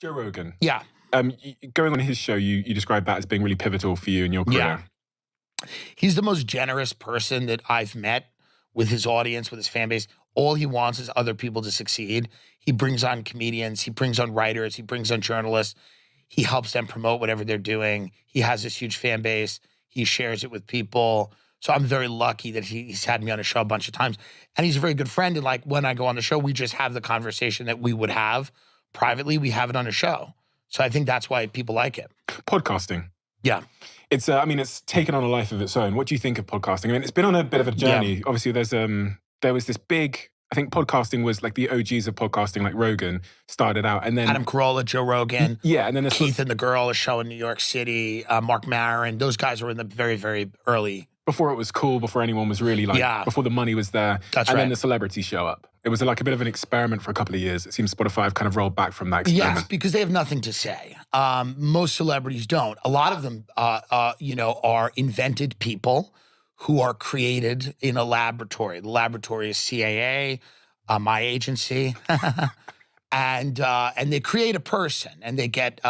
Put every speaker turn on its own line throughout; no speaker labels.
Joe Rogan.
Yeah.
Going on his show, you described that as being really pivotal for you in your career.
Yeah. He's the most generous person that I've met with his audience, with his fan base. All he wants is other people to succeed. He brings on comedians. He brings on writers. He brings on journalists. He helps them promote whatever they're doing. He has this huge fan base. He shares it with people. So I'm very lucky that he's had me on a show a bunch of times. And he's a very good friend. And like when I go on the show, we just have the conversation that we would have privately. We have it on a show. So I think that's why people like it.
Podcasting.
Yeah.
It's, it's taken on a life of its own. What do you think of podcasting? I mean, it's been on a bit of a journey. Yeah. Obviously, there was this big, I think podcasting was like the OGs of podcasting, like Rogan started out. And then
Adam Carolla, Joe Rogan.
Yeah. And then
Keith and the Girl, a show in New York City, Mark Maron. Those guys were in the very, very early.
Before it was cool, before anyone was really like, before the money was there.
That's
and
right.
then the celebrities show up. It was like a bit of an experiment for a couple of years. It seems Spotify have kind of rolled back from that experiment.
Yes, because they have nothing to say. Most celebrities don't. A lot of them, are invented people who are created in a laboratory. The laboratory is CAA, my agency. And they create a person, and they get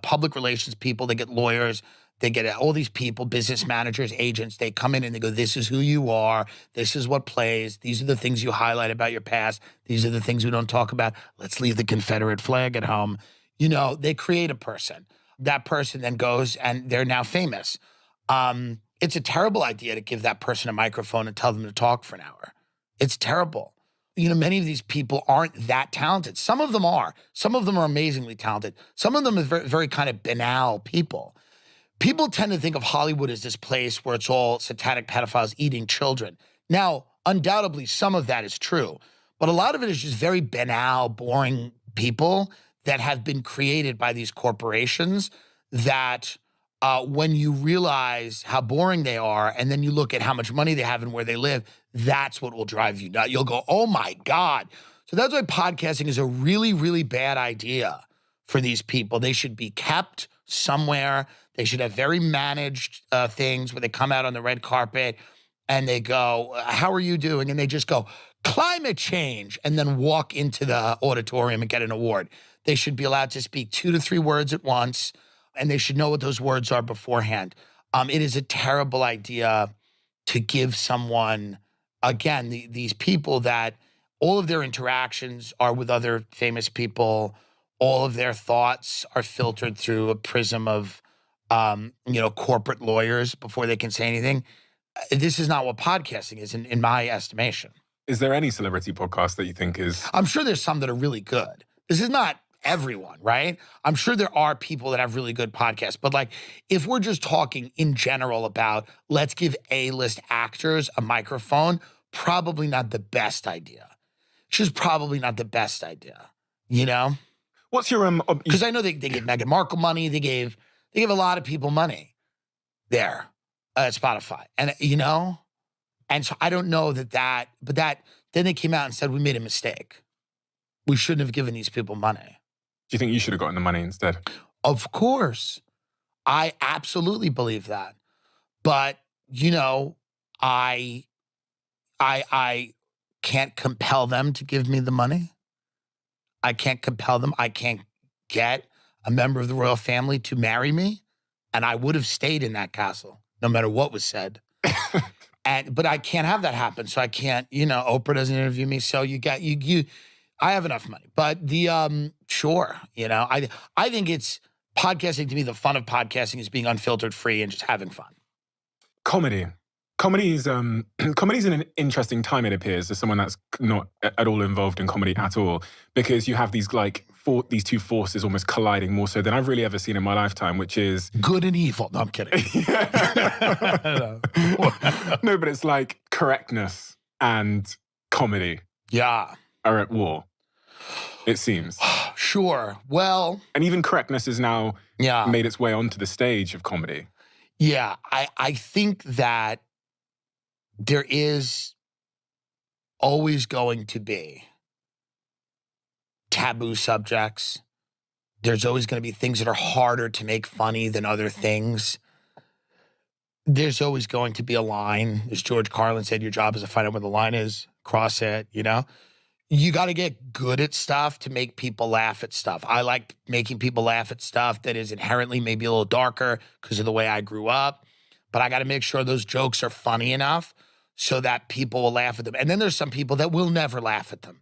public relations people, they get lawyers, they get all these people, business managers, agents. They come in and they go, this is who you are. This is what plays. These are the things you highlight about your past. These are the things we don't talk about. Let's leave the Confederate flag at home. They create a person. That person then goes and they're now famous. It's a terrible idea to give that person a microphone and tell them to talk for an hour. It's terrible. Many of these people aren't that talented. Some of them are. Some of them are amazingly talented. Some of them are very, very kind of banal people. People tend to think of Hollywood as this place where it's all satanic pedophiles eating children. Now, undoubtedly, some of that is true, but a lot of it is just very banal, boring people that have been created by these corporations that when you realize how boring they are and then you look at how much money they have and where they live, that's what will drive you nuts. You'll go, oh my God. So that's why podcasting is a really, really bad idea for these people. They should be kept somewhere. They should have very managed things where they come out on the red carpet and they go, how are you doing? And they just go, climate change, and then walk into the auditorium and get an award. They should be allowed to speak 2 to 3 words at once, and they should know what those words are beforehand. It is a terrible idea to give someone, again, these people that all of their interactions are with other famous people. All of their thoughts are filtered through a prism of, corporate lawyers before they can say anything. This is not what podcasting is, in my estimation.
Is there any celebrity podcast that you think is?
I'm sure there's some that are really good. This is not everyone, right? I'm sure there are people that have really good podcasts. But like, if we're just talking in general about let's give A-list actors a microphone, probably not the best idea. It's just probably not the best idea,
What's your
Because I know they gave Meghan Markle money. They gave a lot of people money there at Spotify, and and so I don't know but then they came out and said we made a mistake. We shouldn't have given these people money.
Do you think you should have gotten the money instead?
Of course, I absolutely believe that, but I can't compel them to give me the money. I can't compel them. I can't get a member of the royal family to marry me, and I would have stayed in that castle no matter what was said. But I can't have that happen, so I can't. Oprah doesn't interview me, so I have enough money. But sure, I think it's podcasting to me. The fun of podcasting is being unfiltered, free, and just having fun.
Comedy. Comedy's an interesting time, it appears, as someone that's not at all involved in comedy at all, because you have these these two forces almost colliding more so than I've really ever seen in my lifetime, which is
good and evil. No, I'm kidding.
No, but it's like correctness and comedy.
Yeah,
are at war. It seems.
Sure. Well,
and even correctness has now made its way onto the stage of comedy.
Yeah, I think that there is always going to be taboo subjects. There's always going to be things that are harder to make funny than other things. There's always going to be a line. As George Carlin said, your job is to find out where the line is, cross it, You got to get good at stuff to make people laugh at stuff. I like making people laugh at stuff that is inherently maybe a little darker because of the way I grew up. But I got to make sure those jokes are funny enough so that people will laugh at them. And then there's some people that will never laugh at them.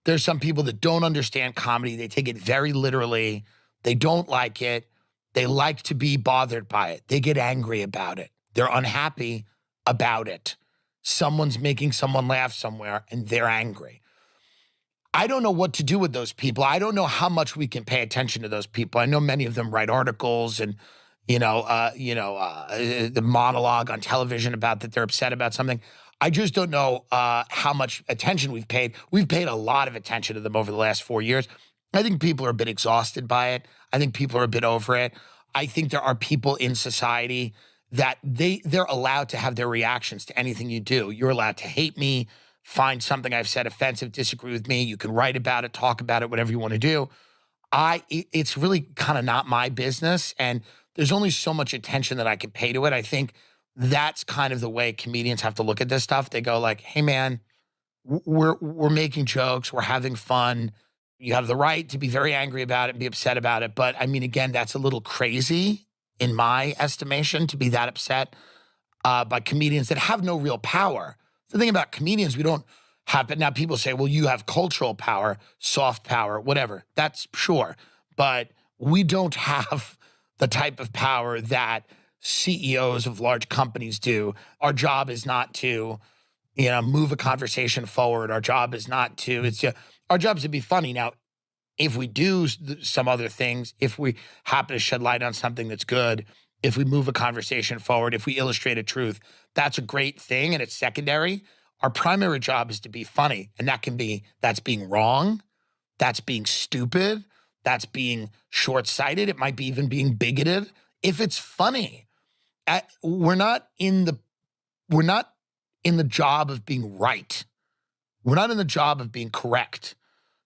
There's some people that don't understand comedy. They take it very literally. They don't like it. They like to be bothered by it. They get angry about it. They're unhappy about it. Someone's making someone laugh somewhere and they're angry. I don't know what to do with those people. I don't know how much we can pay attention to those people. I know many of them write articles and, the monologue on television about that they're upset about something. I just don't know how much attention we've paid. We've paid a lot of attention to them over the last 4 years. I think people are a bit exhausted by it. I think people are a bit over it. I think there are people in society that they're allowed to have their reactions to anything you do. You're allowed to hate me, find something I've said offensive, disagree with me. You can write about it, talk about it, whatever you want to do. It's really kind of not my business. And there's only so much attention that I can pay to it. I think that's kind of the way comedians have to look at this stuff. They go like, hey man, we're making jokes, we're having fun. You have the right to be very angry about it and be upset about it. But I mean, again, that's a little crazy in my estimation to be that upset by comedians that have no real power. The thing about comedians, we don't have, but now people say, well, you have cultural power, soft power, whatever. That's sure. But we don't have the type of power that CEOs of large companies do. Our job is not to, move a conversation forward. Our job is not to, our job is to be funny. Now, if we do some other things, if we happen to shed light on something that's good, if we move a conversation forward, if we illustrate a truth, that's a great thing and it's secondary. Our primary job is to be funny. And that's being wrong. That's being stupid. That's being short-sighted. It might be even being bigoted. If it's funny, we're not in the job of being right. We're not in the job of being correct.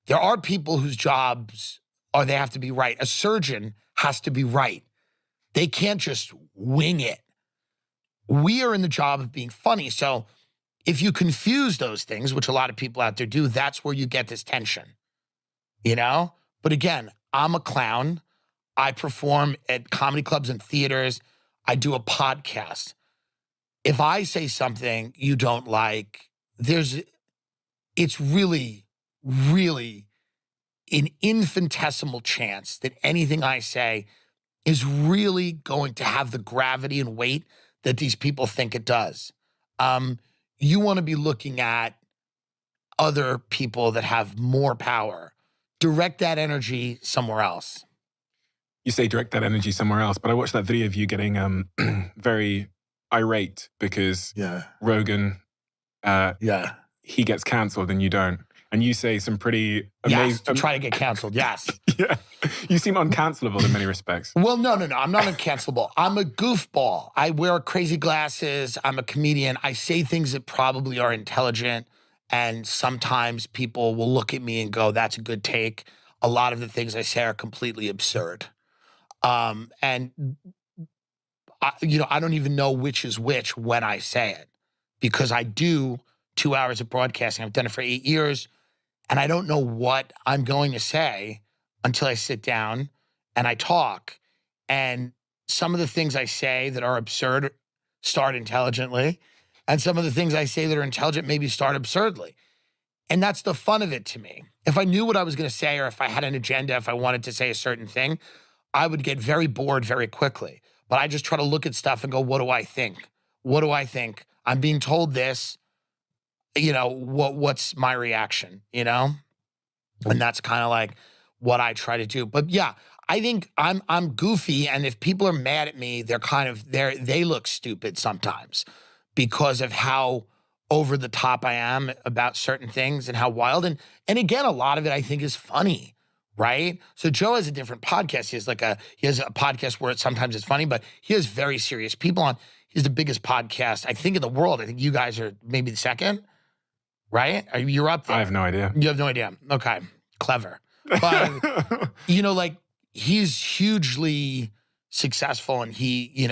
There are people whose jobs are they have to be right. A surgeon has to be right. They can't just wing it. We are in the job of being funny. So if you confuse those things, which a lot of people out there do, that's where you get this tension, But again, I'm a clown. I perform at comedy clubs and theaters. I do a podcast. If I say something you don't like, it's really, really an infinitesimal chance that anything I say is really going to have the gravity and weight that these people think it does. You want to be looking at other people that have more power. Direct that energy somewhere else.
You say direct that energy somewhere else, but I watched that video of you getting very irate because ROGAN, he gets canceled and you don't. And you say some pretty amazing...
Yes, to try to get canceled, yes.
Yeah. You seem uncancelable in many respects.
Well, no. I'm not uncancelable. I'm a goofball. I wear crazy glasses. I'm a comedian. I say things that probably are intelligent. And sometimes people will look at me and go, that's a good take. A lot of the things I say are completely absurd. And I don't even know which is which when I say it. Because I do 2 hours of broadcasting. I've done it for 8 years. And I don't know what I'm going to say until I sit down and I talk. And some of the things I say that are absurd start intelligently. And some of the things I say that are intelligent maybe start absurdly. And that's the fun of it to me. If I knew what I was going to say or if I had an agenda, if I wanted to say a certain thing, I would get very bored very quickly. But I just try to look at stuff and go, what do I think? What do I think? I'm being told this. What's my reaction, And that's kind of like what I try to do. But yeah, I think I'm goofy. And if people are mad at me, they look stupid sometimes because of how over the top I am about certain things and how wild. And again, a lot of it I think is funny, right? So Joe has a different podcast. He has a podcast where sometimes it's funny, but he has very serious people on. He's the biggest podcast, I think, in the world. I think you guys are maybe the second. Right? You're up there.
I have no idea.
You have no idea. Okay. Clever. But, he's hugely successful and he,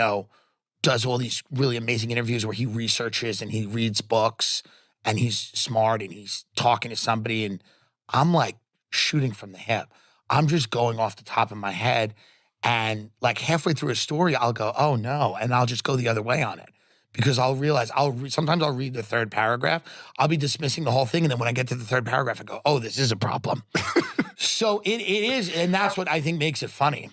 does all these really amazing interviews where he researches and he reads books and he's smart and he's talking to somebody, and I'm like shooting from the hip. I'm just going off the top of my head, and like halfway through a story, I'll go, oh no, and I'll just go the other way on it. Because I'll realize, sometimes I'll read the third paragraph, I'll be dismissing the whole thing, and then when I get to the third paragraph, I go, oh, this is a problem. So it is, and that's what I think makes it funny.